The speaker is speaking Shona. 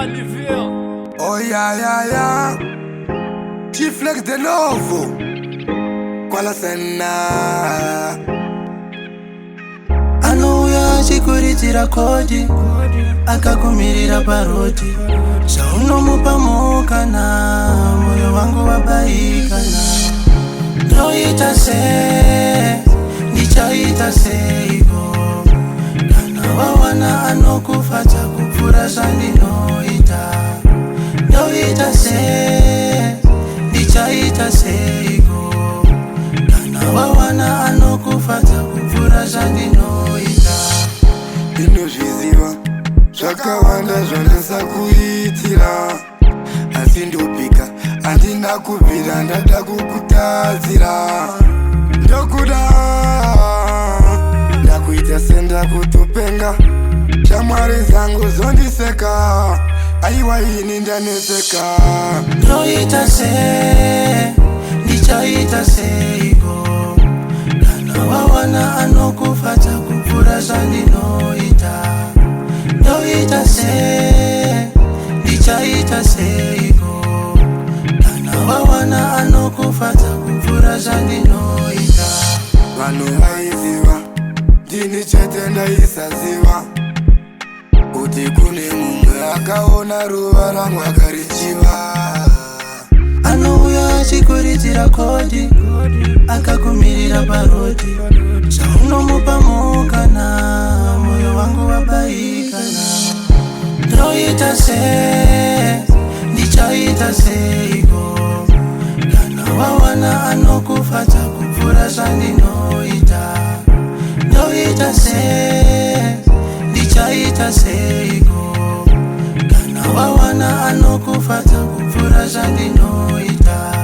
Anivia. Oh yeah, yeah, yeah. G-Flex de novo. Qual cena? Anouya achikuritira kodi akakumirira paroti zvaunomupa mukana moyo wangu wabaikana ndoita sei ndichaita seiko kana wawana anokufadza kupfuura zvandinoita ndoita sei ndichaita seiko kana wawana anokufadza kupfuura zvandinoita Ndinozviziva zvakawanda zvanasa kuitira, asi ndopika handina kubvira ndada kukutadzira. Ndokuda ndakuita senda kutopenga, shamwari dzangu zondiseka, aiwa ini ndanetseka. Ndoita sei ndichaita seiko kana wawana anokufadza kupfuura zvandinoita ndoita sei ndichaita seiko kana wawana anokufadza kupfuura zvandinoita Vanhu vaiziva ndini chete ndaisaziva kuti kune mumwe akaona ruva rangu akarichiva. anouya achikuritira kodi akakumirira paroti zvaunomupa mukana moyo wangu wabaikana ndoita sei ndichaita seiko kana wawana anokufadza kupfuura zvandinoita ndoita sei ndichaita seiko kana wawana anokufadza kupfuura zvandinoita